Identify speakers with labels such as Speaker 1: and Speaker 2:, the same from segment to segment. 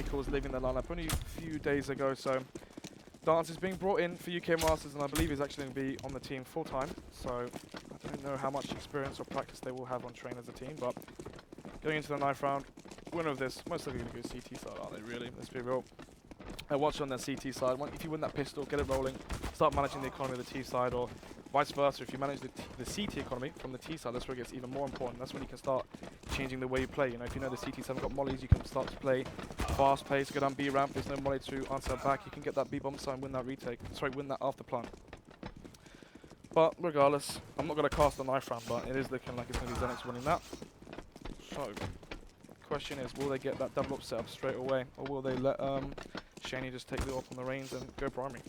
Speaker 1: Pickles leaving the lineup only a few days ago, so Dance is being brought in for UK Masters, and I believe he's actually going to be on the team full time. So I don't know how much experience or practice they will have on train as a team, but going into the 9th round, winner of this, most likely going to go CT side, aren't they really? Let's be real. Watch on their CT side. If you win that pistol, get it rolling, start managing the economy of the T side, or vice versa. If you manage the CT economy from the T side, that's where it gets even more important. That's when you can start changing the way you play. You know, if you know the CTs haven't got mollies, you can start to play fast pace, go down B ramp. There's no molly to answer back. You can get that B bomb side and win that retake. Sorry, win that after plant. But regardless, I'm not going to cast the 9th round, but it is looking like it's going to be Xenex winning that. So, question is, will they get that double up set up straight away, or will they let Shani just take the up on the reins and go primary?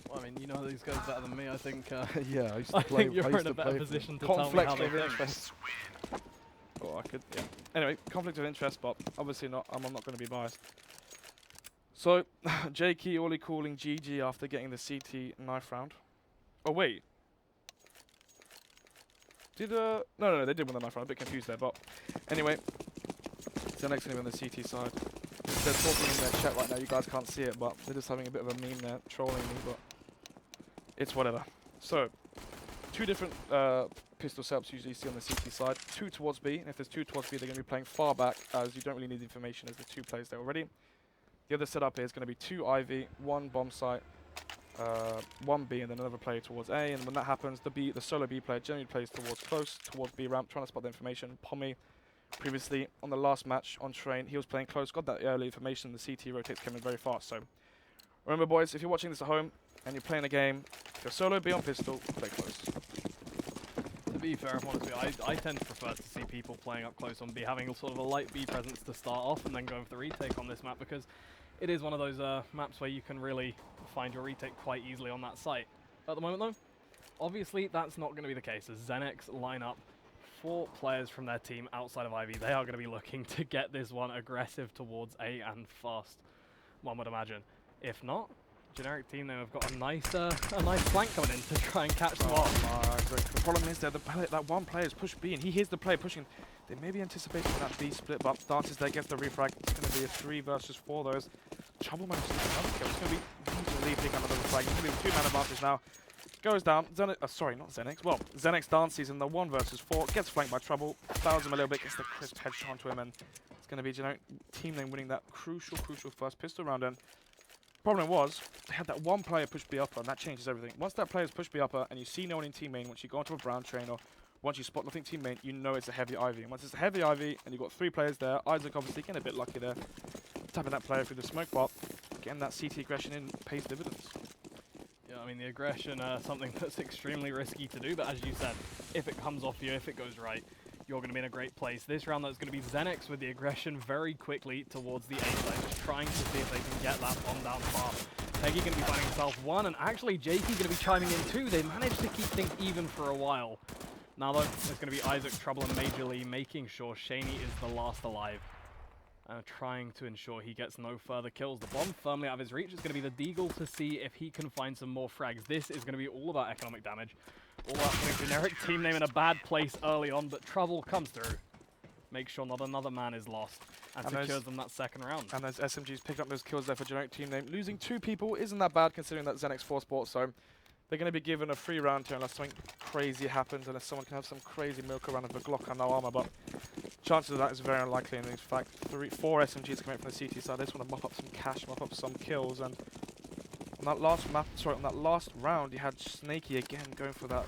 Speaker 2: Well, I mean, you know these guys better than me. I think.
Speaker 1: Yeah, I used to
Speaker 2: I
Speaker 1: play.
Speaker 2: think you're in a better position to tell me how they think.
Speaker 1: Oh, I could. Yeah. Anyway, conflict of interest, but obviously not. I'm not going to be biased. So, Jakey Ollie calling GG after getting the CT 9th round. Oh wait. Did no, they did win the 9th round. A bit confused there, but anyway, Xenex going to be on the CT side. They're talking in their chat right now. You guys can't see it, but they're just having a bit of a meme there, trolling me. But it's whatever. So, 2 different pistol setups usually see on the CT side. 2 towards B, and if there's 2 towards B, they're going to be playing far back, as you don't really need the information as the 2 players there already. The other setup is going to be 2 Ivy, 1 bomb site, 1 B, and then another player towards A. And when that happens, the solo B player generally plays towards B ramp, trying to spot the information. Pommy, previously on the last match on train, he was playing close, got that early information. The CT rotates coming very fast. So remember, boys, if you're watching this at home and you're playing a game, if you're solo B on pistol, play close.
Speaker 2: To be fair, honestly, I tend to prefer to see people playing up close on B, having sort of a light B presence to start off, and then going for the retake on this map, because it is one of those maps where you can really find your retake quite easily on that site. At the moment, though, obviously that's not going to be the case. As Xenex line up 4 players from their team outside of Ivy, they are going to be looking to get this one aggressive towards A and fast, one would imagine. If not, generic team now have got a nice flank coming in to try and catch them off.
Speaker 1: The problem is that that one player is pushed B, and he hears the player pushing. They may be anticipating that B split, but Dance is there, gets the refrag. It's going to be a 3 versus 4 those. Trouble manages to get another kill. It's going to be easily picking another refrag. It's going to be 2-man advantage now. Goes down. Sorry, not Xenex. Well, Xenex dances in the 1 versus 4. Gets flanked by Trouble. Fouls him a little bit. Gets the crisp headshot onto him, and it's going to be generic team name winning that crucial first pistol round. And problem was, they had that one player push B upper, and that changes everything. Once that player's push B upper, and you see no one in team main, once you go onto a brown train, or once you spot nothing team main, you know it's a heavy Ivy. And once it's a heavy Ivy, and you've got 3 players there, Isaac obviously getting a bit lucky there, tapping that player through the smoke pot, getting that CT aggression in pays dividends.
Speaker 2: Yeah, I mean, the aggression, something that's extremely risky to do, but as you said, if it comes off you, if it goes right, you're going to be in a great place. This round, that's going to be Xenex with the aggression very quickly towards the A side, just trying to see if they can get that bomb down fast. Peggy going to be finding himself 1, and actually Jakey going to be chiming in 2. They managed to keep things even for a while. Now though, there's going to be Isaac, Trouble, and Major Lee making sure Shaney is the last alive. Trying to ensure he gets no further kills. The bomb firmly out of his reach. It's going to be the Deagle to see if he can find some more frags. This is going to be all about economic damage. All about putting generic team name in a bad place early on, but Trouble comes through. Make sure not another man is lost, and secures them that 2nd round.
Speaker 1: And those SMGs picking up those kills there for generic team name. Losing 2 people isn't that bad considering that Xenex 4 sport, so they're going to be given a free round here unless something crazy happens, unless someone can have some crazy milk around of a Glock and no armor, but chances of that is very unlikely. And in fact, 4 SMGs coming from the CT side. They just want to mop up some cash, mop up some kills. And on that last map, on that last round, you had Snaky again going for that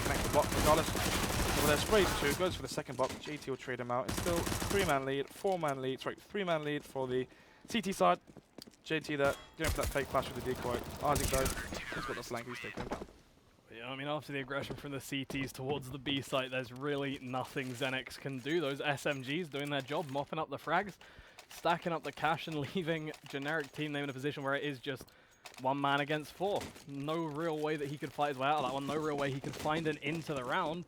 Speaker 1: connect the bot. Regardless, well, their sprays 2 goes for the 2nd bot. JT will trade him out. It's still 3-man lead, 4-man lead. Sorry, 3-man lead for the CT side. JT there, going for that fake flash with the decoy. Isaac though, he's got the slank, he's taking him down.
Speaker 2: Yeah, I mean, after the aggression from the CTs towards the B site, there's really nothing Xenex can do. Those SMGs doing their job, mopping up the frags, stacking up the cash, and leaving generic team name in a position where it is just 1 man against 4. No real way that he could fight his way out of that one. No real way he could find an into the round.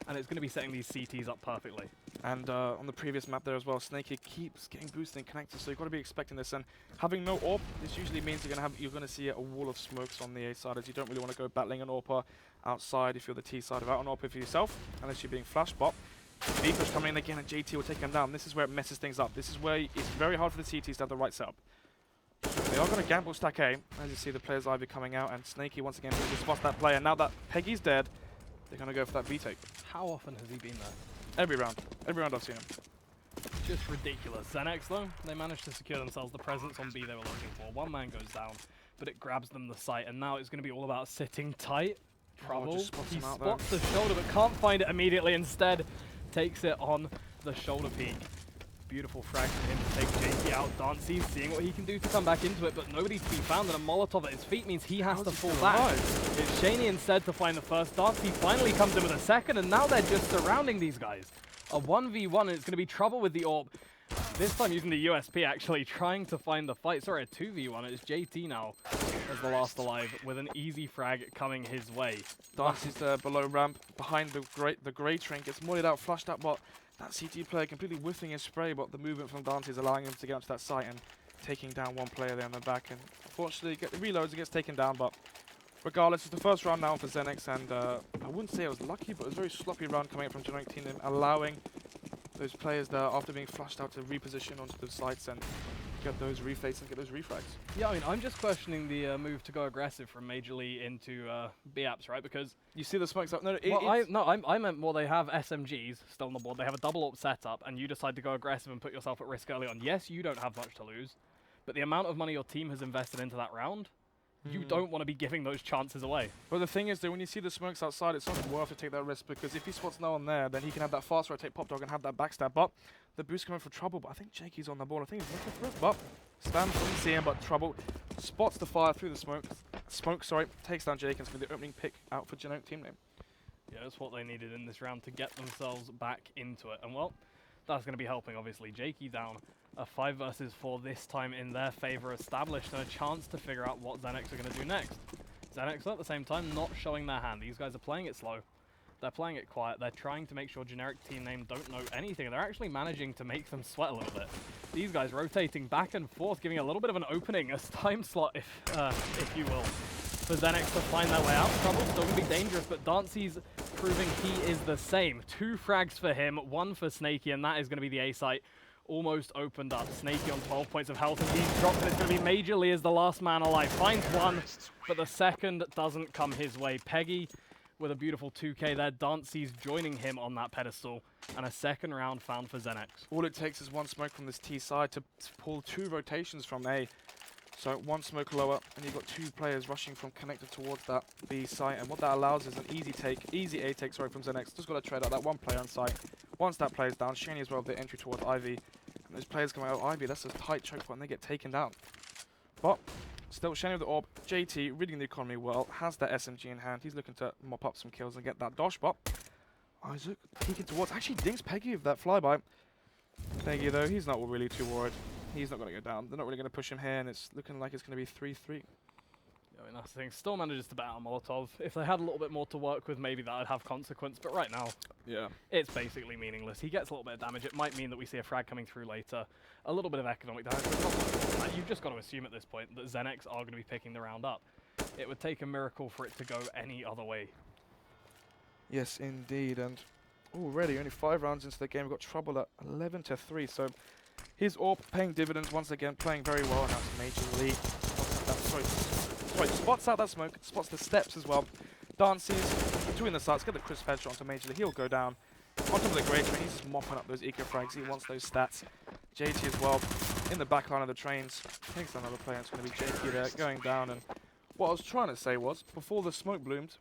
Speaker 2: And it's going to be setting these CTs up perfectly.
Speaker 1: And on the previous map there as well, Snaky keeps getting boosted and connected, so you've got to be expecting this. And having no AWP, this usually means you're going to see a wall of smokes on the A side, as you don't really want to go battling an AWPer outside if you're the T side of out an AWP for yourself, unless you're being flashed. But B-push coming in again, and JT will take him down. This is where it messes things up. This is where it's very hard for the CTs to have the right setup. They are going to gamble stack A. As you see, the players Ivy coming out, and Snaky once again spots that player. Now that Peggy's dead, they're going to go for that B take.
Speaker 2: How often has he been there?
Speaker 1: Every round. Every round I've seen him.
Speaker 2: Just ridiculous. Xenex, though, they managed to secure themselves the presence on B they were looking for. One man goes down, but it grabs them the site, and now it's going to be all about sitting tight. Trouble. He spots the shoulder, but can't find it immediately. Instead, takes it on the shoulder peak. Beautiful frag for him to take JT out. Dancy's seeing what he can do to come back into it, but nobody's to be found, and a Molotov at his feet means he has to fall back. It's Shaney instead to find the first. Dancy finally comes in with a second, and now they're just surrounding these guys. A 1v1, and it's going to be trouble with the AWP. This time using the USP, actually, trying to find the fight. Sorry, a 2v1. It's JT now as the last alive, with an easy frag coming his way.
Speaker 1: Dancy's below ramp, behind the grey trinket. Gets mollied out, flushed up, but that CT player completely whiffing his spray, but the movement from Dancy is allowing him to get onto that site and taking down one player there on the back. And unfortunately, get the reloads and gets taken down, but regardless, it's the first round now for Xenex, and I wouldn't say it was lucky, but it was a very sloppy round coming up from Generic Team, allowing those players there, after being flushed out, to reposition onto the sites and get those reflates and get those refrags.
Speaker 2: Yeah, I mean, I'm just questioning the move to go aggressive from Major League into B-Apps, right? Because
Speaker 1: you see the smokes up. No,
Speaker 2: I meant more they have SMGs still on the board. They have a double AWP setup, and you decide to go aggressive and put yourself at risk early on. Yes, you don't have much to lose, but the amount of money your team has invested into that round, you don't want to be giving those chances away.
Speaker 1: But the thing is that when you see the smokes outside, it's not worth to take that risk, because if he spots no one there, then he can have that fast rotate pop dog and have that backstab. But the boost coming for Trouble, but I think Jakey's on the ball. I think he's looking for it, but stands doesn't see him, but Trouble spots the fire through the smoke, takes down Jake, and it's going to be the opening pick out for Generic Team name.
Speaker 2: Yeah, that's what they needed in this round to get themselves back into it. And well, that's going to be helping, obviously. Jakey down. A 5 versus 4 this time in their favor established, and a chance to figure out what Xenex are going to do next. Xenex at the same time not showing their hand. These guys are playing it slow. They're playing it quiet. They're trying to make sure Generic Team name don't know anything. They're actually managing to make them sweat a little bit. These guys rotating back and forth, giving a little bit of an opening, a time slot, if you will, for Xenex to find their way out. Trouble's still going to be dangerous, but Dancy's proving he is the same. 2 frags for him, 1 for Snaky, and that is going to be the A site. Almost opened up. Snaky on 12 points of health, and he's dropped, and it's going to be Major Lee as the last man alive. Finds 1, but the second doesn't come his way. Peggy with a beautiful 2K there. Dancy's joining him on that pedestal, and a second round found for Xenex.
Speaker 1: All it takes is one smoke from this T side to pull 2 rotations from A. So 1 smoke lower, and you've got 2 players rushing from connected towards that B site, and what that allows is an easy A take, from Xenex. Just got to trade out that 1 player on site. Once that player's down, Shaney as well with the entry towards Ivy, and those players coming out of Ivy, that's a tight choke point, and they get taken down. But still, Shaney with the AWP. JT reading the economy well, has that SMG in hand. He's looking to mop up some kills and get that dosh, but Isaac peeking towards, actually dings Peggy with that flyby. Peggy though, he's not really too worried. He's not going to go down. They're not really going to push him here, and it's looking like it's going to be 3-3.
Speaker 2: I mean, that's the thing. Still manages to bat out Molotov. If they had a little bit more to work with, maybe that would have consequence. But right now,
Speaker 1: yeah,
Speaker 2: it's basically meaningless. He gets a little bit of damage. It might mean that we see a frag coming through later. A little bit of economic damage. But you've just got to assume at this point that Xenex are going to be picking the round up. It would take a miracle for it to go any other way.
Speaker 1: Yes, indeed. And already, only 5 rounds into the game, we've got Trouble at 11-3. So his AWP paying dividends once again, playing very well. Now it's Major League. Spots out that smoke, spots the steps as well. Dances between the sides, get the crisp headshot onto Major League. He'll go down. On top of the great train, he's just mopping up those eco frags. He wants those stats. JT as well, in the back line of the trains. Takes another player, it's going to be JT there, going down. And what I was trying to say was, before the smoke bloomed,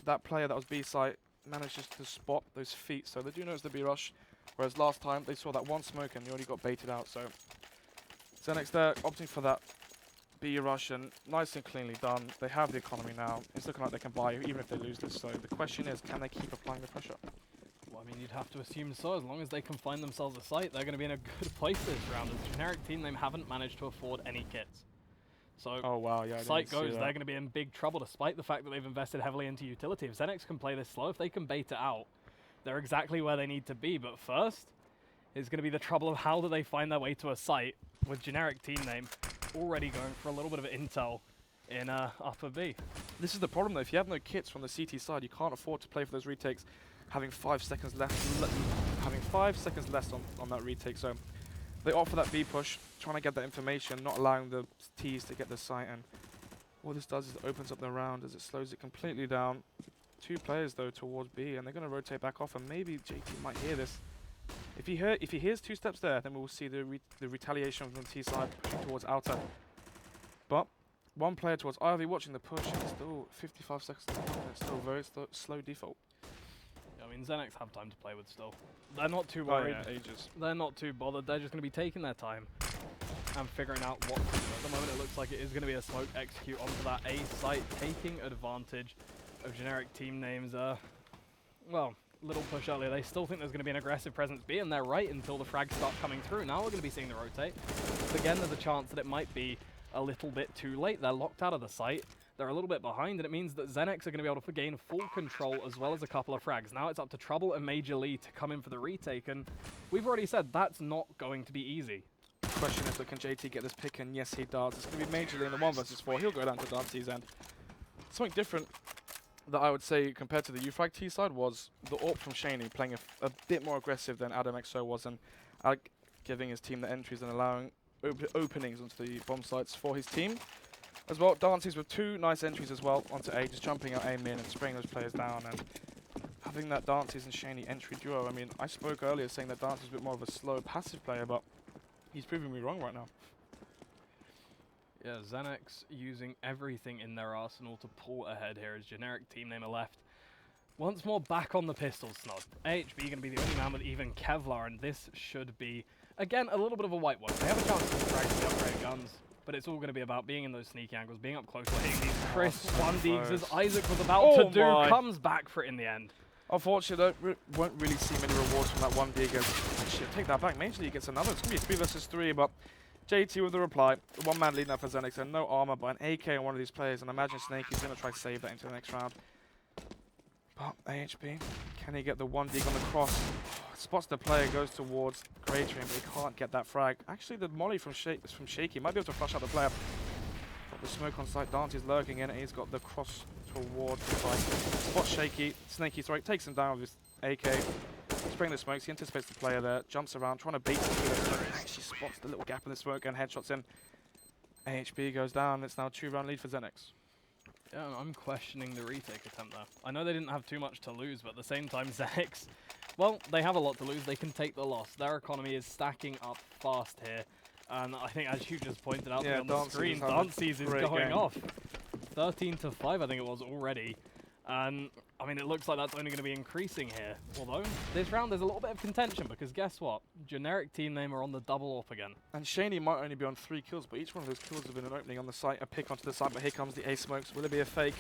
Speaker 1: that player that was B site managed to spot those feet. So they do know it's the B rush. Whereas last time, they saw that 1 smoke and they already got baited out. So Xenex there, opting for that B rush, and nice and cleanly done. They have the economy now. It's looking like they can buy even if they lose this. So the question is, can they keep applying the pressure?
Speaker 2: Well, I mean, you'd have to assume so. As long as they can find themselves a site, they're going to be in a good place this round. As a Generic Team, they haven't managed to afford any kits. So
Speaker 1: oh wow, yeah,
Speaker 2: site goes, they're going to be in big trouble despite the fact that they've invested heavily into utility. If Xenex can play this slow, if they can bait it out, they're exactly where they need to be. But first is going to be the trouble of how do they find their way to a site with Generic Team name already going for a little bit of intel in upper B.
Speaker 1: This is the problem though, if you have no kits from the CT side, you can't afford to play for those retakes, having 5 seconds left, having 5 seconds less on that retake. So they opt for that B push, trying to get that information, not allowing the T's to get the site. And what this does is it opens up the round as it slows it completely down. 2 players though towards B, and they're going to rotate back off, and maybe JT might hear this. If he hears 2 steps there, then we'll see the retaliation from the T side pushing towards outer. But 1 player towards Ivy watching the push, and it's still 55 seconds left, and it's still very slow default.
Speaker 2: Yeah, I mean, Xenex have time to play with still. They're not too worried.
Speaker 1: Oh, yeah, ages.
Speaker 2: They're not too bothered. They're just going to be taking their time and figuring out what to do. At the moment, it looks like it is going to be a smoke execute onto that A site, taking advantage of generic team names. Well, little push earlier. They still think there's going to be an aggressive presence B, and they're right until the frags start coming through. Now we're going to be seeing the rotate. But again, there's a chance that it might be a little bit too late. They're locked out of the site. They're a little bit behind, and it means that Xenex are going to be able to gain full control as well as a couple of frags. Now it's up to Trouble and Major Lee to come in for the retake, and we've already said that's not going to be easy.
Speaker 1: The question is, can JT get this pick? And yes, he does. It's going to be Major Lee in the 1 versus 4. He'll go down to Dancy's end. Something different that I would say compared to the UFrag T side was the AWP from Shaney playing a bit more aggressive than Adam XO was, and giving his team the entries and allowing openings onto the bomb sites for his team. As well, Dancy's with 2 nice entries as well onto A, just jumping out A min and spraying those players down, and having that Dancy's and Shaney entry duo. I mean, I spoke earlier saying that Dancy's a bit more of a slow, passive player, but he's proving me wrong right now.
Speaker 2: Yeah, Xenex using everything in their arsenal to pull ahead here as generic team name are left. Once more back on the pistol snod. AHB going to be the only man with even Kevlar, and this should be, again, a little bit of a white one. They have a chance to drag the upgrade guns, but it's all going to be about being in those sneaky angles, being up close, hitting these crisp 1Ds as Isaac was about to do, comes back for it in the end.
Speaker 1: Unfortunately, won't really see many rewards from that 1D against. Shit, take that back. Major League gets another. It's going to be 3 versus 3, but JT with the reply. 1 man leading up for Xenex, and no armor, but an AK on one of these players, and imagine Snakey's going to try to save that into the next round. But AHB, can he get the 1 dig on the cross? Spots the player, goes towards Greater, but he can't get that frag. Actually, the molly from Shaky might be able to flush out the player. But the smoke on site, Dante is lurking in, and he's got the cross towards the site. Spots Shaky, Snaky, sorry, takes him down with his AK. Spraying the smokes, he anticipates the player there, jumps around, trying to bait him through the smoke. Actually spots the little gap in the smoke and headshots in. AHB goes down, it's now a 2-round lead for Xenex.
Speaker 2: Yeah, I'm questioning the retake attempt there. I know they didn't have too much to lose, but at the same time, Xenex, well, they have a lot to lose. They can take the loss. Their economy is stacking up fast here. And I think, as you just pointed out on the screen, Dancy's is going off. 13-5, I think it was already. And, I mean, it looks like that's only going to be increasing here. Although, this round there's a little bit of contention, because guess what? Generic team name are on the double AWP again. And
Speaker 1: Shaney might only be on 3 kills, but each one of those kills have been an opening on the site, a pick onto the site, but here comes the A smokes. Will it be a fake?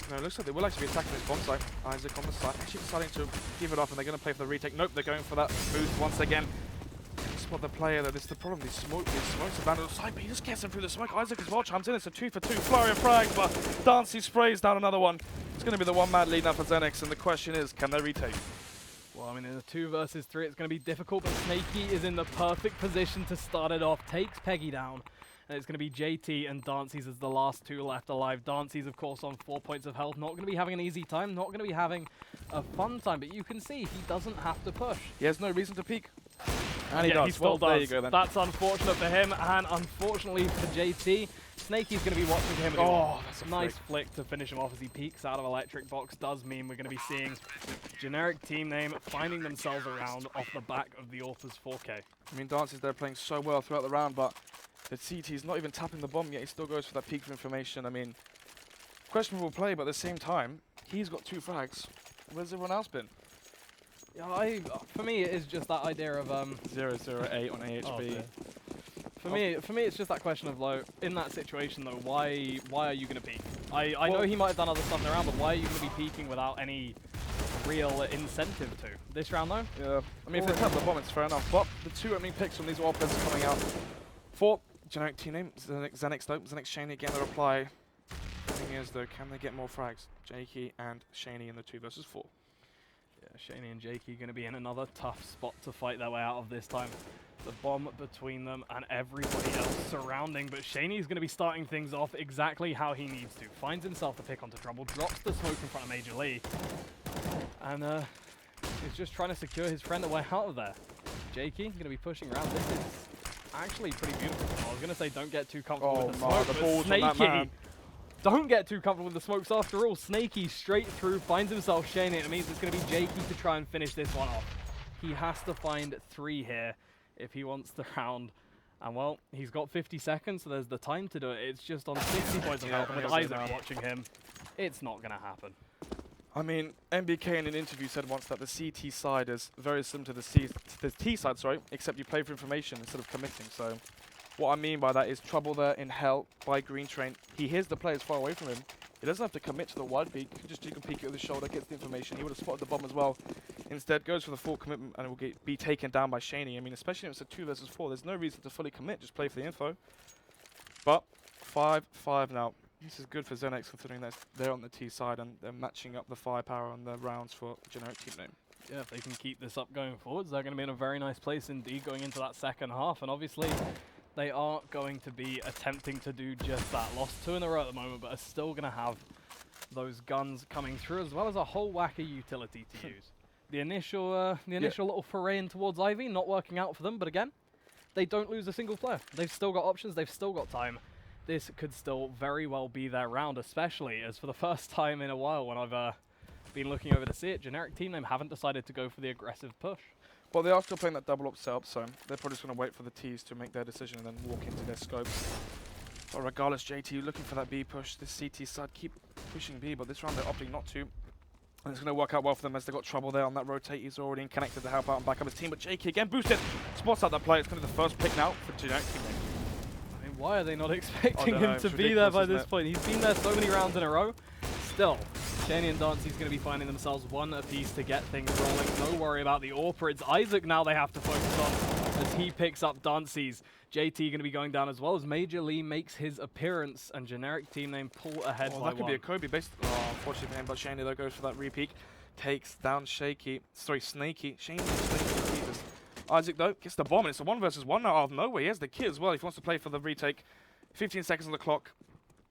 Speaker 1: No, it looks like they will actually be attacking this bomb site. Isaac on the site, actually deciding to give it up, and they're going to play for the retake. Nope, they're going for that boost once again. Spot the player though, this is the problem, these smokes abandoned the site, but he just gets him through the smoke. Isaac as well chimes in, it's a 2-for-2 flurry of frags, but Dancy sprays down another one. It's going to be the 1 man lead now for Xenex, and the question is, can they retake?
Speaker 2: Well, I mean, in a 2 versus 3, it's going to be difficult, but Snaky is in the perfect position to start it off, takes Peggy down, and it's going to be JT and Dancy's as the last 2 left alive. Dancy's, of course, on 4 points of health, not going to be having an easy time, not going to be having a fun time, but you can see he doesn't have to push.
Speaker 1: He has no reason to peek. And he
Speaker 2: yeah,
Speaker 1: does.
Speaker 2: He still does.
Speaker 1: There you go, then.
Speaker 2: That's unfortunate for him, and unfortunately for JT, Snaky's going to be watching him.
Speaker 1: That's a
Speaker 2: nice flick to finish him off as he peeks out of Electric Box. Does mean we're going to be seeing generic team name finding themselves around off the back of the Orpha's 4K.
Speaker 1: I mean, Dancy's there playing so well throughout the round, but the CT's not even tapping the bomb yet. He still goes for that peek of information. I mean, questionable play, but at the same time, he's got 2 frags. Where's everyone else been?
Speaker 2: Yeah, for me, it is just that idea of
Speaker 1: 0-0-8 on AHB.
Speaker 2: For me, it's just that question of, like, in that situation though, why are you going to peek? I know he might have done other stuff in the round, but why are you going to be peeking without any real incentive to? This round though? Yeah, I mean, if they tap the bomb, it's fair enough. But the 2 opening picks from these offenses coming out for generic team name, Xenex though, Xenex Shaney getting the reply. The thing is though, can they get more frags? Jakey and Shaney in the 2 versus 4. Yeah, Shaney and Jakey going to be in another tough spot to fight their way out of this time. The bomb between them and everybody else surrounding, but Shaney's going to be starting things off exactly how he needs to. Finds himself the pick onto Trouble, drops the smoke in front of Major Lee, and is just trying to secure his friend away out of there. Jakey going to be pushing around. This is actually pretty beautiful. I was going to say don't get too comfortable with the smoke,
Speaker 1: the
Speaker 2: but
Speaker 1: balls on that
Speaker 2: Snaky,
Speaker 1: man.
Speaker 2: don't get too comfortable with the smokes after all. Snaky straight through, finds himself Shane. It means it's going to be Jakey to try and finish this one off. He has to find 3 here if he wants the round. And well, he's got 50 seconds, so there's the time to do it. It's just on 60 points of health, and with Isaac watching him, it's not going to happen.
Speaker 1: I mean, MBK in an interview said once that the CT side is very similar to the T side, except you play for information instead of committing. So what I mean by that is trouble there in hell by Green Train. He hears the players far away from him. He doesn't have to commit to the wide peek. He just can peek it with his shoulder, gets the information. He would have spotted the bomb as well. Instead, goes for the full commitment and it will be taken down by Shaney. I mean, especially if it's a 2 versus 4, there's no reason to fully commit. Just play for the info. But 5-5 now. This is good for Xenex considering that they're on the T side and they're matching up the firepower and the rounds for generic team name.
Speaker 2: Yeah, if they can keep this up going forwards, they're going to be in a very nice place indeed going into that second half. And obviously, they aren't going to be attempting to do just that. Lost 2 in a row at the moment, but are still going to have those guns coming through, as well as a whole whack of utility to use. The initial little foray in towards Ivy, not working out for them, but again, they don't lose a single player. They've still got options, they've still got time. This could still very well be their round, especially as for the first time in a while when I've been looking over to see it, generic team name haven't decided to go for the aggressive push.
Speaker 1: Well, they are still playing that double up setup, so they're probably just going to wait for the T's to make their decision and then walk into their scopes. But regardless, JT looking for that B push. This CT side keep pushing B, but this round they're opting not to. And it's going to work out well for them as they got trouble there on that rotate. He's already connected to help out and back up his team, but JK again boosted. Spots out that play. It's going to be the first pick now for generic team name.
Speaker 2: I mean, why are they not expecting him
Speaker 1: know,
Speaker 2: to be there by this point? He's been there so many rounds in a row. Still, Shaney and Dancy's going to be finding themselves 1 apiece to get things rolling. No worry about the AWPer. It's Isaac now they have to focus on as he picks up Dancy's. JT going to be going down as well as Major Lee makes his appearance and generic team name pull ahead by 1.
Speaker 1: That could be a Kobe based. Oh, unfortunately for him, but Shaney though goes for that repeat. Takes down Snaky. Shaney Snaky. Jesus. Isaac though gets the bomb and it's a 1 versus 1 now out of nowhere. He has the kit as well if he wants to play for the retake. 15 seconds on the clock.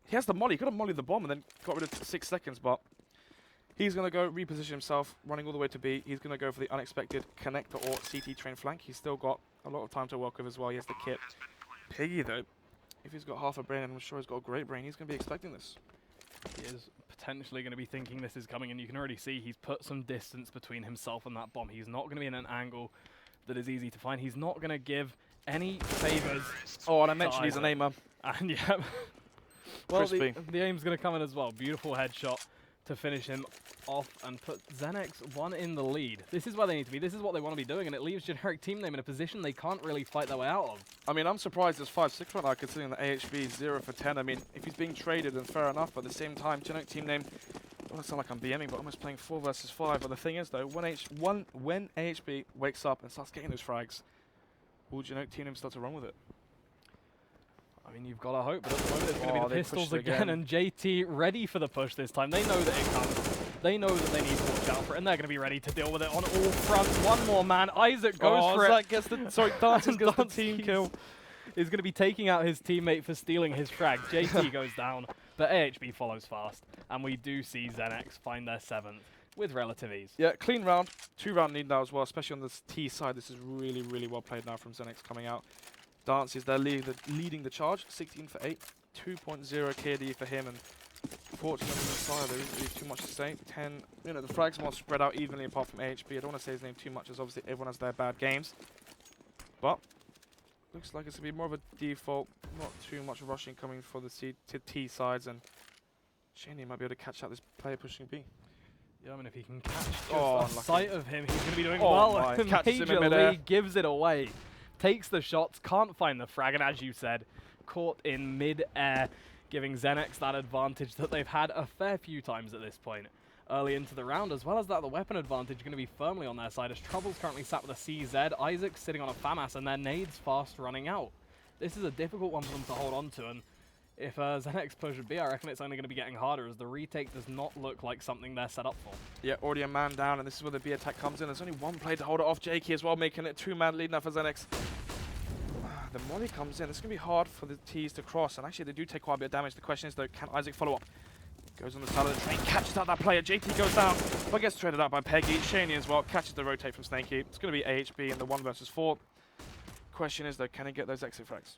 Speaker 1: He has the molly. He could have mollied the bomb and then got rid of 6 seconds, but he's going to go reposition himself, running all the way to B. He's going to go for the unexpected connector or CT train flank. He's still got a lot of time to work with as well. He has the kit. Piggy, though, if he's got half a brain, and I'm sure he's got a great brain, he's going to be expecting this.
Speaker 2: He is potentially going to be thinking this is coming, and you can already see he's put some distance between himself and that bomb. He's not going to be in an angle that is easy to find. He's not going to give any favors.
Speaker 1: Oh, and I mentioned he's an aimer.
Speaker 2: And yeah, well, the aim's going to come in as well. Beautiful headshot to finish him off and put Xenex 1 in the lead. This is where they need to be. This is what they want to be doing, and it leaves generic team name in a position they can't really fight their way out of.
Speaker 1: I mean, I'm surprised it's 5-6 right now, considering the AHB is 0 for 10. I mean, if he's being traded, then fair enough, but at the same time, generic team name, I don't want to sound like I'm BMing, but almost playing 4 versus 5. But the thing is, though, when AHB wakes up and starts getting those frags, will generic team name start to run with it?
Speaker 2: I mean, you've got to hope, but at the moment it's going to be the pistols again, and JT ready for the push this time. They know that it comes. They know that they need to watch out for it, and they're going to be ready to deal with it on all fronts. One more man. Isaac goes for it.
Speaker 1: Gets the, sorry, Dances gets the team kill.
Speaker 2: Is going to be taking out his teammate for stealing his frag. JT goes down, but AHB follows fast, and we do see Xenex find their 7th with relative ease.
Speaker 1: Yeah, clean round. 2-round lead now as well, especially on this T side. This is really, really well played now from Xenex coming out. Dances, they're leading the charge, 16 for 8, 2.0 KD for him, and fortunately on the side, there isn't really too much to say. 10, you know, the frags more spread out evenly apart from AHB. I don't want to say his name too much, as obviously everyone has their bad games. But looks like it's going to be more of a default, not too much rushing coming for the C to T sides, and Shaney might be able to catch out this player pushing B.
Speaker 2: Yeah, I mean, if he can catch just a sight of him, he's going to be doing well.
Speaker 1: Catches him in
Speaker 2: Major
Speaker 1: midair.
Speaker 2: Lee gives it away. Takes the shots, can't find the frag, and as you said, caught in mid-air, giving Xenex that advantage that they've had a fair few times at this point. Early into the round, as well as that, the weapon advantage going to be firmly on their side, as Trouble's currently sat with a CZ, Isaac's sitting on a FAMAS, and their nades fast running out. This is a difficult one for them to hold on to, and if Xenex push B, I reckon it's only going to be getting harder, as the retake does not look like something they're set up for. Yeah,
Speaker 1: already a man down, and this is where the B attack comes in. There's only one play to hold it off Jakey as well, making it 2-man lead now for Xenex. The molly comes in. It's going to be hard for the T's to cross, and actually they do take quite a bit of damage. The question is, though, can Isaac follow up? Goes on the side of the train, catches out that player. JT goes down, but gets traded out by Peggy. Shaney as well, catches the rotate from Snakey. It's going to be AHB in the 1 versus 4. Question is, though, can he get those exit frags?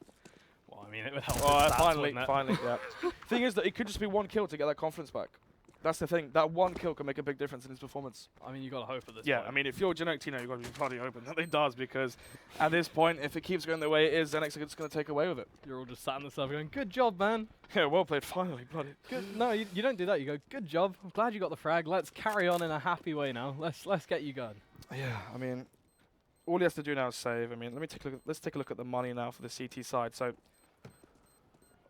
Speaker 2: Well, I mean, it would help.
Speaker 1: Oh,
Speaker 2: his stats, wouldn't it?
Speaker 1: finally, yeah. Thing is that it could just be 1 kill to get that confidence back. That's the thing. That 1 kill can make a big difference in his performance.
Speaker 2: I mean, you got to hope at this
Speaker 1: Yeah,
Speaker 2: point.
Speaker 1: I mean, if you're Xenex, you've got to be bloody open that it does, because at this point, if it keeps going the way it is, Xenex are just going to take away with it.
Speaker 2: You're all just sat in the server going, good job, man.
Speaker 1: Yeah, well played, finally, bloody.
Speaker 2: Good. No, you don't do that. You go, good job. I'm glad you got the frag. Let's carry on in a happy way now. Let's get you going.
Speaker 1: Yeah, I mean, all he has to do now is save. I mean, let's take a look at the money now for the CT side. So,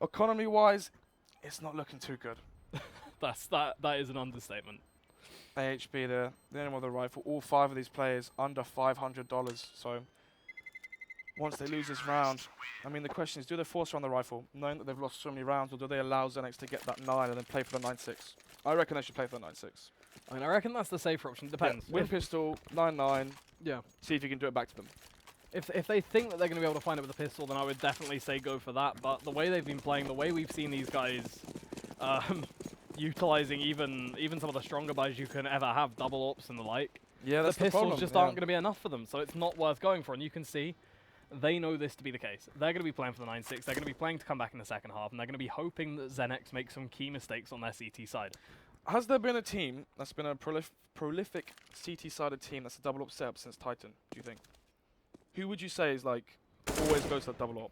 Speaker 1: economy-wise, it's not looking too good.
Speaker 2: That is an understatement.
Speaker 1: AHB, the only one with the rifle, all 5 of these players under $500. So, once they lose this round, I mean, the question is, do they force round the rifle, knowing that they've lost so many rounds, or do they allow Xenex to get that 9 and then play for the 9-6? I reckon they should play for the 9-6.
Speaker 2: I mean, I reckon that's the safer option. It depends.
Speaker 1: Yeah, win pistol, 9-9,
Speaker 2: Yeah.
Speaker 1: see if you can do it back to them.
Speaker 2: If they think that they're going to be able to find it with a pistol, then I would definitely say go for that. But the way they've been playing, the way we've seen these guys utilizing even some of the stronger buys you can ever have, double ops and the like,
Speaker 1: Yeah, that's
Speaker 2: the pistols
Speaker 1: problem.
Speaker 2: just aren't going to be enough for them. So it's not worth going for. And you can see they know this to be the case. They're going to be playing for the 9-6. They're going to be playing to come back in the second half, and they're going to be hoping that Xenex makes some key mistakes on their CT side.
Speaker 1: Has there been a team that's been a prolific CT-sided team that's a double op setup since Titan, do you think? Who would you say is like always goes to that double op?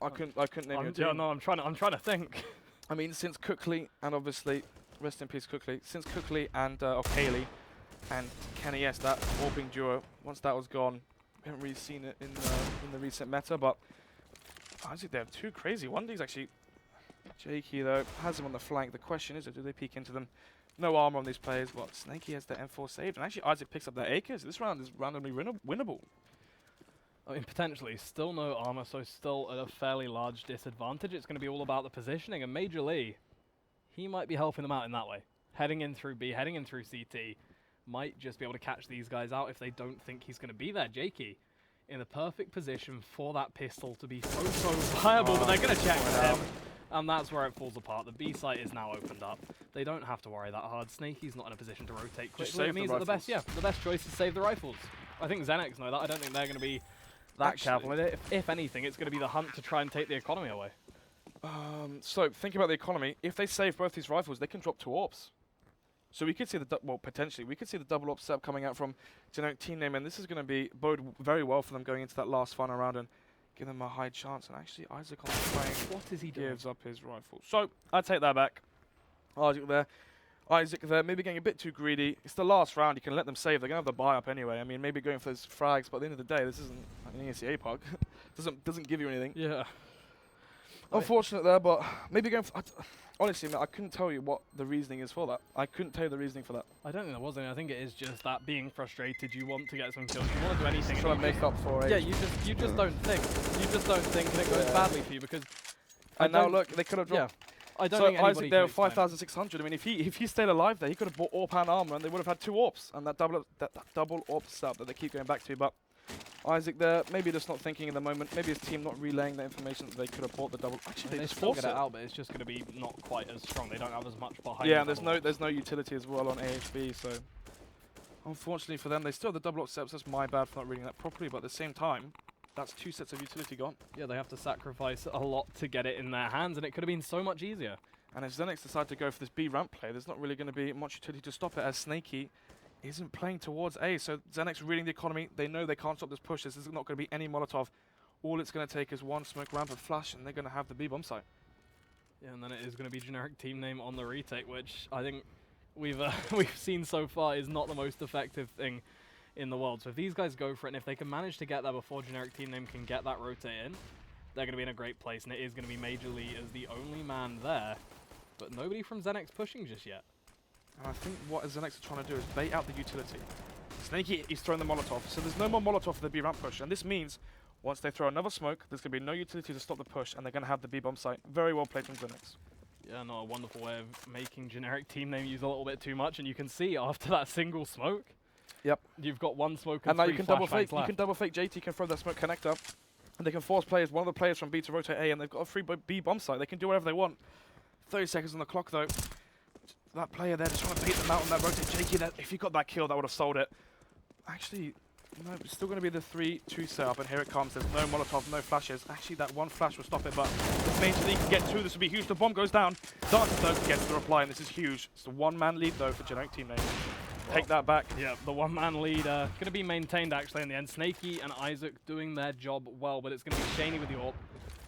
Speaker 1: I couldn't name you a team.
Speaker 2: Yeah, no, I'm trying to think.
Speaker 1: I mean, since Cookley, and obviously, rest in peace Cookley, since Cookley and Kaylee and Kenny S, that warping duo, once that was gone, we haven't really seen it in the recent meta, but I think they're too crazy. One thing's actually, Jakey though, has him on the flank. The question is, do they peek into them? No armor on these players, but Snakey has the M4 saved, and actually Isaac picks up their AKs. This round is randomly winnable.
Speaker 2: I mean, potentially. Still no armor, so still at a fairly large disadvantage. It's going to be all about the positioning, and Major Lee, he might be helping them out in that way. Heading in through B, heading in through CT, might just be able to catch these guys out if they don't think he's going to be there. Jakey in the perfect position for that pistol to be so viable, but they're going to check him. And that's where it falls apart. The B site is now opened up. They don't have to worry that hard. Snakey's not in a position to rotate quickly. It means that the best choice is save the rifles. I think Xenex know that. I don't think they're going to be that careful with it. If anything, it's going to be the hunt to try and take the economy away.
Speaker 1: So think about the economy. If they save both these rifles, they can drop 2 AWPs. So we could see potentially we could see the double AWP setup coming out from generic team name, and this is going to be bode very well for them going into that last final round and give them a high chance. And actually, Isaac on the frame,
Speaker 2: what is he doing?
Speaker 1: Gives up his rifle. So I take that back. Isaac there, maybe getting a bit too greedy. It's the last round. You can let them save. They're going to have the buy up anyway. I mean, maybe going for those frags, but at the end of the day, this isn't an ESEA pug. doesn't give you anything.
Speaker 2: Yeah.
Speaker 1: Unfortunate there, but maybe going for... honestly, man, I couldn't tell you what the reasoning is for that. I couldn't tell you the reasoning for that.
Speaker 2: I don't think there was any. I think it is just that being frustrated. You want to get some kills. You want to do anything.
Speaker 1: Try to make up for it.
Speaker 2: Yeah, you just don't think. You just don't think, and it goes badly for you because.
Speaker 1: And now look, they could have dropped.
Speaker 2: Yeah. I don't
Speaker 1: so
Speaker 2: think anybody
Speaker 1: Isaac there, 5,600. I mean, if he stayed alive there, he could have bought AWP and armor, and they would have had 2 AWPs and that double AWP setup that they keep going back to. But Isaac there, maybe just not thinking in the moment. Maybe his team not relaying the information that they could have bought the double. Actually, they just
Speaker 2: still
Speaker 1: force
Speaker 2: get it out, but it's just going to be not quite as strong. They don't have as much behind.
Speaker 1: Yeah, and there's no utility as well on AHB. So unfortunately for them, they still have the double AWP setups. That's my bad for not reading that properly. But at the same time, that's 2 sets of utility gone. Yeah,
Speaker 2: they have to sacrifice a lot to get it in their hands, and it could have been so much easier.
Speaker 1: And if Xenex decide to go for this B ramp play, there's not really going to be much utility to stop it, as Snakey isn't playing towards A. So Xenex reading the economy, they know they can't stop this push. This is not going to be any Molotov. All it's going to take is 1 smoke ramp and flash, and they're going to have the B bomb site.
Speaker 2: Yeah, and then it is going to be generic team name on the retake, which I think we've seen so far is not the most effective thing in the world. So if these guys go for it, and if they can manage to get there before generic team name can get that rotate in, they're going to be in a great place, and it is going to be Major Lee as the only man there. But nobody from Xenex pushing just yet.
Speaker 1: And I think what Xenex are trying to do is bait out the utility. Snakey is throwing the Molotov, so there's no more Molotov for the B ramp push. And this means once they throw another smoke, there's going to be no utility to stop the push, and they're going to have the B bomb site. Very well played from Xenex.
Speaker 2: Yeah, no, a wonderful way of making generic team name use a little bit too much, and you can see after that single smoke,
Speaker 1: yep,
Speaker 2: you've got 1 smoke and
Speaker 1: now
Speaker 2: 3
Speaker 1: you can double fake.
Speaker 2: left.
Speaker 1: You can double fake. JT can throw that smoke connector, And they can force players, one of the players from B to rotate A, and they've got a free B bomb site. They can do whatever they want. 30 seconds on the clock, though. That player there just trying to beat them out on that rotate. Jakey, that if he got that kill, that would have sold it. Actually, no, it's still going to be the 3-2 setup, and here it comes. There's no Molotov, no flashes. Actually, that one flash will stop it, but if Major League can get two, this would be huge. The bomb goes down. Dances, though, gets the reply, and this is huge. It's a one-man lead, though, for Generic Team Name. Take that back.
Speaker 2: Yeah, the one-man lead going to be maintained, actually, in the end. Snaky and Isaac doing their job well, but it's going to be Shaney with the AWP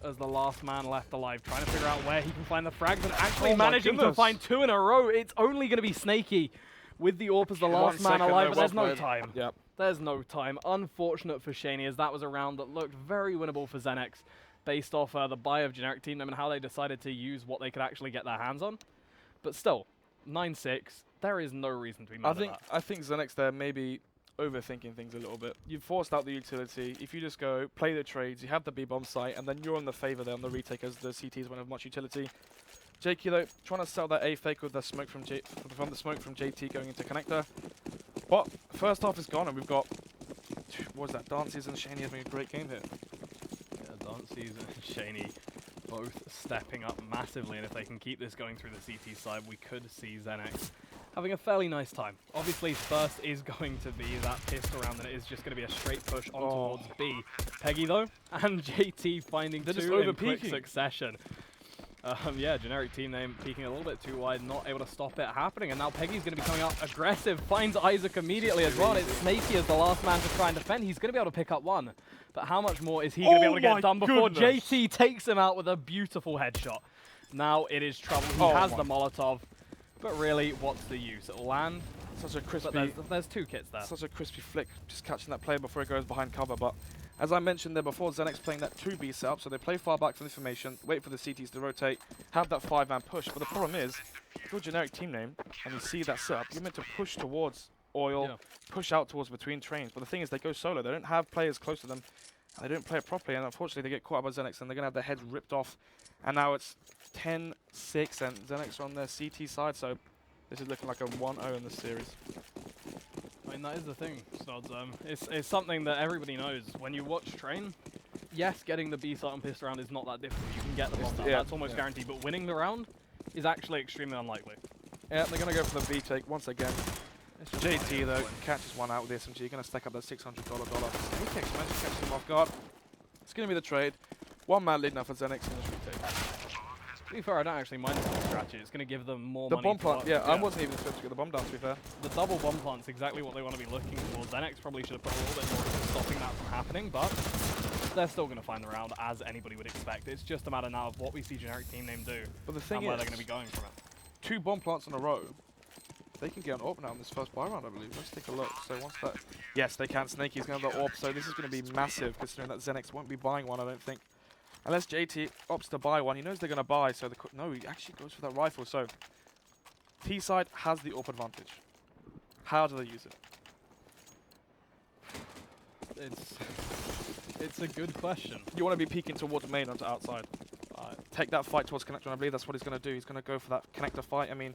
Speaker 2: as the last man left alive, trying to figure out where he can find the frags, and actually managing to find 2 in a row. It's only going to be Snaky with the AWP as the last man alive, but there's no time.
Speaker 1: Yep.
Speaker 2: There's no time. Unfortunate for Shaney, as that was a round that looked very winnable for Xenex, based off the buy of Generic Team Name and how they decided to use what they could actually get their hands on. But still, 9-6, there is no reason to be mad at that.
Speaker 1: I think Xenex there may be overthinking things a little bit. You've forced out the utility. If you just go play the trades, you have the B-bomb site, and then you're on the favor there on the retake as the CTs won't have much utility. Jakey though, trying to sell that A fake with the smoke from the smoke from JT going into connector. But first half is gone, and we've got what was that? Dances and Shaney having a great game here.
Speaker 2: Yeah, Dances and Shaney both stepping up massively, and if they can keep this going through the CT side, we could see Xenex having a fairly nice time. Obviously, first is going to be that pistol round, and it is just going to be a straight push on towards B. Peggy, though, and JT finding two in quick succession. Yeah, Generic Team Name peeking a little bit too wide, not able to stop it happening, and now Peggy's going to be coming out aggressive, finds Isaac immediately as well. It's Snaky as the last man to try and defend. He's going to be able to pick up one, but how much more is he going to be able to get done before JT takes him out with a beautiful headshot? Now it is trouble. He has the Molotov. But really, what's the use? It'll land.
Speaker 1: Such a crispy.
Speaker 2: But there's 2 kits there.
Speaker 1: Such a crispy flick, just catching that player before it goes behind cover. But as I mentioned there before, Xenex playing that 2B setup, so they play far back from the formation, wait for the CTs to rotate, have that 5-man push. But the problem is, if you're Generic Team Name and you see that setup, you're meant to push towards oil, push out towards between trains. But the thing is, they go solo. They don't have players close to them, and they don't play it properly. And unfortunately, they get caught up by Xenex, and they're going to have their heads ripped off. And now it's 10-6, and Xenex are on their CT side, so this is looking like a 1-0 in this series.
Speaker 2: I mean, that is the thing, Snods. It's something that everybody knows. When you watch Train, yes, getting the B site on pistol round is not that difficult. You can get the bomb down. That's almost guaranteed. But winning the round is actually extremely unlikely.
Speaker 1: Yeah, they're going to go for the B take once again. JT, though, catches one out with the SMG. Going to stack up that $600 dollar. Xenex managed to catch them off guard. It's going to be the trade. 1-man lead now for Xenex in this retake.
Speaker 2: To be fair, I don't actually mind the strategy. It's going to give them more money.
Speaker 1: The bomb plant, yeah, I wasn't even supposed to get the bomb down, to be fair.
Speaker 2: The double bomb plant's exactly what they want to be looking for. Xenex probably should have put a little bit more into stopping that from happening, but they're still going to find the round, as anybody would expect. It's just a matter now of what we see Generic Team Name do,
Speaker 1: but the thing
Speaker 2: and where they're going to be going from it.
Speaker 1: 2 bomb plants in a row. They can get an AWP now in this first buy round, I believe. Let's take a look. So once that... Yes, they can. Snaky's going to have the AWP, so this is going to be massive, considering that Xenex won't be buying one, I don't think. Unless JT opts to buy one, he knows they're going to buy, so no, he actually goes for that rifle. So T-side has the AWP advantage. How do they use it?
Speaker 2: It's a good question.
Speaker 1: You want to be peeking towards main or to outside. Take that fight towards connector, and I believe that's what he's going to do. He's going to go for that connector fight. I mean,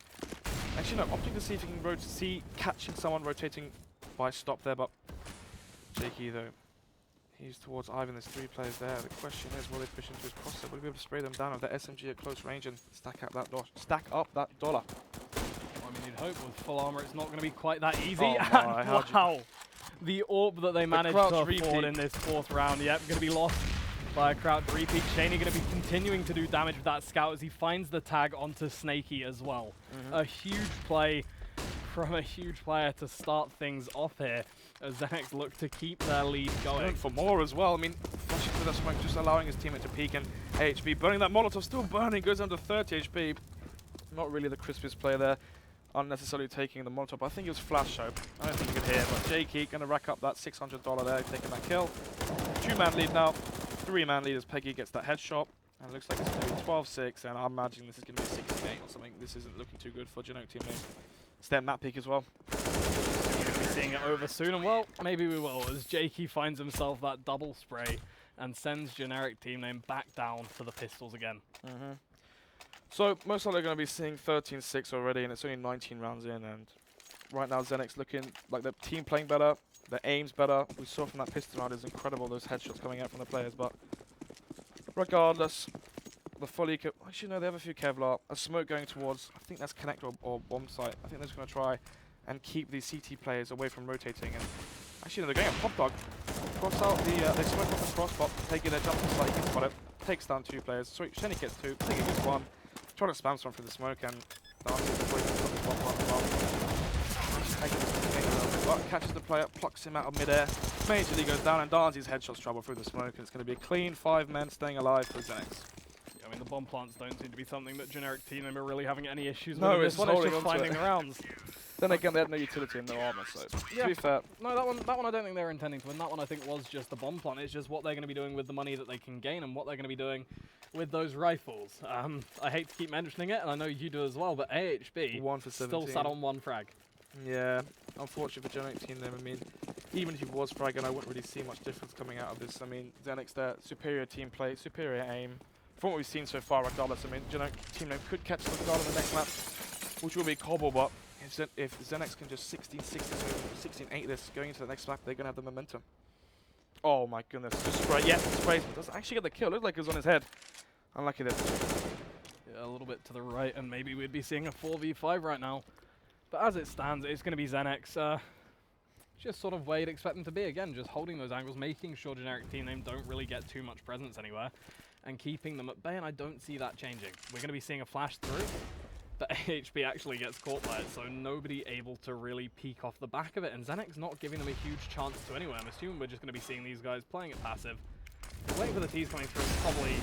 Speaker 1: actually no, opting to see if he can catching someone rotating by stop there, but Jakey though. He's towards Ivan, there's 3 players there. The question is, will they push into his crosser? Will he be able to spray them down with the SMG at close range and stack up that dollar?
Speaker 2: I mean, you'd hope with full armor it's not going to be quite that easy.
Speaker 1: Oh my,
Speaker 2: wow! The AWP that they managed to afford in this 4th round, yep, going to be lost by a crouch repeat. Shaney going to be continuing to do damage with that scout as he finds the tag onto Snaky as well. A huge play from a huge player to start things off here, as Xenex look to keep their lead going.
Speaker 1: For more as well. I mean, flashing through the smoke, just allowing his teammate to peek, and HP burning that Molotov, still burning, goes under 30 HP. Not really the crispiest player there, unnecessarily taking the Molotov. I think it was flash show. I don't think you could hear, but Jakey going to rack up that $600 there, taking that kill. 2-man lead now, 3-man lead as Peggy gets that headshot. And it looks like it's going to be 12-6, and I'm imagining this is going to be 16-8 or something. This isn't looking too good for Generic Team Name. It's their map peak as well.
Speaker 2: We'll be seeing it over soon, and well, maybe we will, as Jakey finds himself that double spray and sends Generic Team Name back down to the pistols again.
Speaker 1: So most likely going to be seeing 13-6 already, and it's only 19 rounds in, and right now Xenex looking like the team playing better. The aim's better. We saw from that pistol round is incredible, those headshots coming out from the players, but regardless, the fully... Actually, no, they have a few Kevlar. A smoke going towards, I think that's Connect or bomb site. I think they're just going to try and keep these CT players away from rotating. And actually, no, they're going a pop dog. Cross out the... they smoke off the cross pop, taking their jump to site, he can spot it. Takes down 2 players. Sorry, Shenny gets 2, Peggy gets 1. Trying to spam someone through the smoke, and Darcy is waiting for the bomb as well. Catches the player, plucks him out of midair. Major League goes down, and Darcy's headshots trouble through the smoke, and it's going to be a clean 5 men staying alive for Xenex.
Speaker 2: I mean, the bomb plants don't seem to be something that generic team are really having any issues
Speaker 1: No,
Speaker 2: with.
Speaker 1: it's
Speaker 2: This one is
Speaker 1: holding
Speaker 2: just
Speaker 1: onto
Speaker 2: finding
Speaker 1: it.
Speaker 2: the rounds.
Speaker 1: Then again, they had no utility and no armor, so
Speaker 2: Yeah.
Speaker 1: to be fair.
Speaker 2: No, that one I don't think they were intending to win. That one I think was just the bomb plant. It's just what they're going to be doing with the money that they can gain and what they're going to be doing with those rifles. I hate to keep mentioning it, and I know you do as well, but AHB
Speaker 1: 1 for 17.
Speaker 2: still sat on 1 frag.
Speaker 1: Yeah, unfortunate for generic team then. I mean, even if he was fragging, I wouldn't really see much difference coming out of this. I mean, Xenex, their superior team play, superior aim. From what we've seen so far, regardless, I mean, generic team name could catch the guard on the next map, which will be Cobble, but if Xenex can just 16-8 this going into the next map, they're going to have the momentum. Oh my goodness, just spray, yeah, sprays, but doesn't actually get the kill. Looked like it was on his head. Unlucky there.
Speaker 2: Yeah, a little bit to the right, and maybe we'd be seeing a 4v5 right now. But as it stands, it's going to be Xenex. Just sort of where you'd expect them to be. Again, just holding those angles, making sure generic team name don't really get too much presence anywhere, and keeping them at bay, and I don't see that changing. We're going to be seeing a flash through, but AHB actually gets caught by it, so nobody able to really peek off the back of it, and Xenex not giving them a huge chance to anyway. I'm assuming we're just going to be seeing these guys playing it passive, waiting for the T's coming through, probably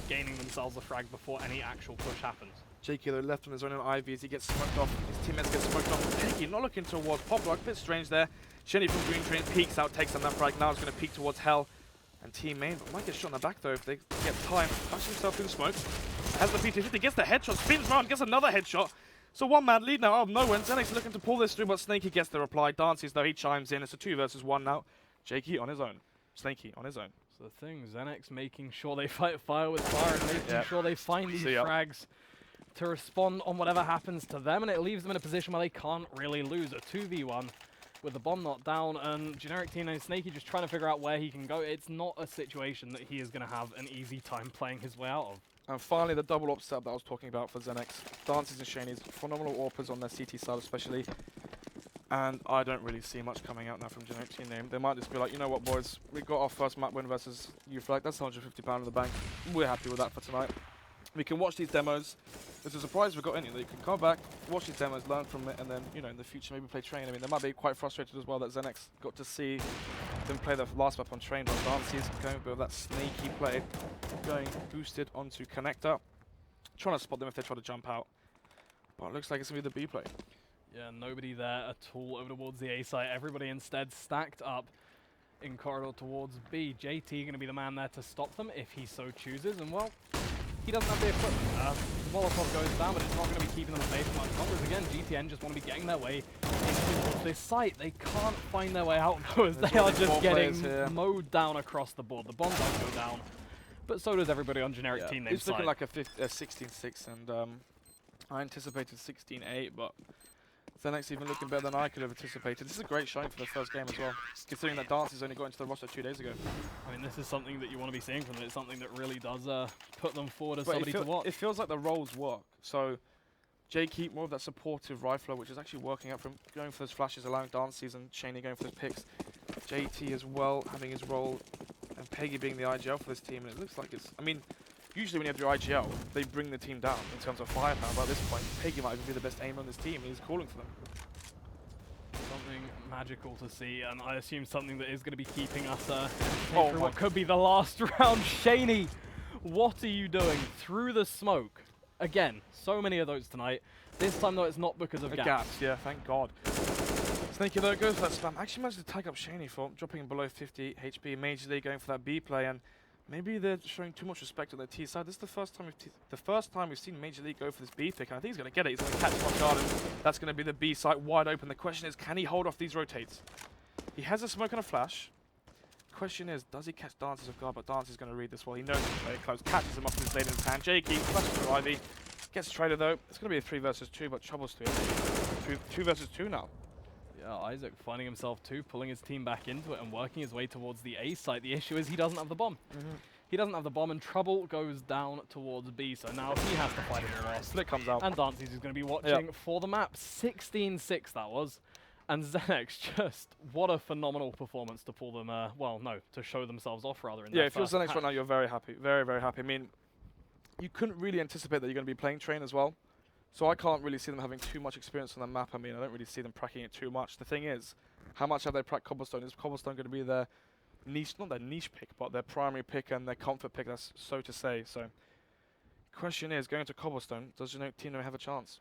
Speaker 2: gaining themselves a frag before any actual push happens.
Speaker 1: JK though left on his own on Ivy as he gets smoked off. His teammates get smoked off. Jakey not looking towards Pop Rock, bit strange there. Shenny from Green Train peeks out, takes on that frag. Now it's going to peek towards Hell and Team Main, but might get shot in the back though if they get time. Flashes himself through the smoke. Has the PT50, gets the headshot, spins round, gets another headshot. So 1-man lead now out of nowhere. Xenex looking to pull this through, but Snaky gets the reply. Dances though, he chimes in. It's a 2 versus 1 now. Jakey on his own. Snaky on his own.
Speaker 2: So the thing, Xenex making sure they fight fire with fire and making sure they find these frags to respond on whatever happens to them, and it leaves them in a position where they can't really lose. A 2v1 with the bomb not down, and generic team name Snaky just trying to figure out where he can go. It's not a situation that he is going to have an easy time playing his way out of.
Speaker 1: And finally, the double up setup that I was talking about for Xenex. Dances and Shanies, phenomenal AWPers on their CT side especially. And I don't really see much coming out now from generic team name. They might just be like, you know what, boys, we got our first map win versus U-Flag. That's £150 in the bank. We're happy with that for tonight. We can watch these demos. It's a surprise we got any. You can come back, watch these demos, learn from it, and then, you know, in the future maybe play Train. I mean, they might be quite frustrated as well that Xenex got to see them play their last map on Train, but Dancy's going with that snaky play, going boosted onto Connector, trying to spot them if they try to jump out. But it looks like it's going to be the B play.
Speaker 2: Yeah, nobody there at all over towards the A site. Everybody instead stacked up in corridor towards B. JT going to be the man there to stop them if he so chooses, and well, he doesn't have the equipment. Molotov goes down, but it's not going to be keeping them safe much longer. As again, GTN just want to be getting their way into this site. They can't find their way out though, as they are just getting mowed down across the board. The bomb does go down, but so does everybody on generic team name
Speaker 1: It's looking like a 16-6, and I anticipated 16-8, but Xenex even looking better than I could have anticipated. This is a great showing for the first game as well, considering that Dancy's only got into the roster 2 days ago.
Speaker 2: I mean, this is something that you want to be seeing from them. It's something that really does put them forward as somebody to watch.
Speaker 1: It feels like the roles work. So Jakey, more of that supportive rifler, which is actually working out from going for those flashes, allowing Dancy's and Shaney going for those picks. JT as well, having his role, and Peggy being the IGL for this team. And it looks like it's, I mean, usually when you have your IGL, they bring the team down in terms of firepower, but at this point, Peggy might even be the best aimer on this team, and he's calling for them.
Speaker 2: Something magical to see, and I assume something that is going to be keeping us through what could be the last round. Shaney, what are you doing through the smoke? Again, so many of those tonight. This time, though, it's not because of gaps.
Speaker 1: Yeah, thank God. Snaky, though, goes for that spam. Actually managed to tag up Shaney for dropping below 50 HP. Major League going for that B play, and maybe they're showing too much respect on their T side. This is the first time we've seen Major League go for this B pick, and I think he's going to get it. He's going to catch him off guard, and that's going to be the B site wide open. The question is, can he hold off these rotates? He has a smoke and a flash. Question is, does he catch Dances off guard? But Dances is going to read this well. He knows he's very close. Catches him off with his blade in his hand. Jakey flashes through Ivy. Gets traded though. It's going to be a 3 versus 2, but troubles to it. 2 versus 2 now.
Speaker 2: Yeah, Isaac finding himself too, pulling his team back into it and working his way towards the A site. The issue is he doesn't have the bomb. He doesn't have the bomb, and Trouble goes down towards B, so now he has to fight it all out.
Speaker 1: Split comes out.
Speaker 2: And Dances is going to be watching for the map. 16-6 that was. And Xenex, just what a phenomenal performance to pull them, well, no, to show themselves off rather. In
Speaker 1: Yeah, if you're
Speaker 2: first
Speaker 1: Xenex
Speaker 2: match.
Speaker 1: right now, you're very happy. Very, very happy. I mean, you couldn't really anticipate that you're going to be playing Train as well. So I can't really see them having too much experience on the map. I mean, I don't really see them pracking it too much. The thing is, how much have they pracked Cobblestone? Is Cobblestone going to be their niche, not their niche pick, but their primary pick and their comfort pick, that's so to say. So, question is, going to Cobblestone, does your team have a chance?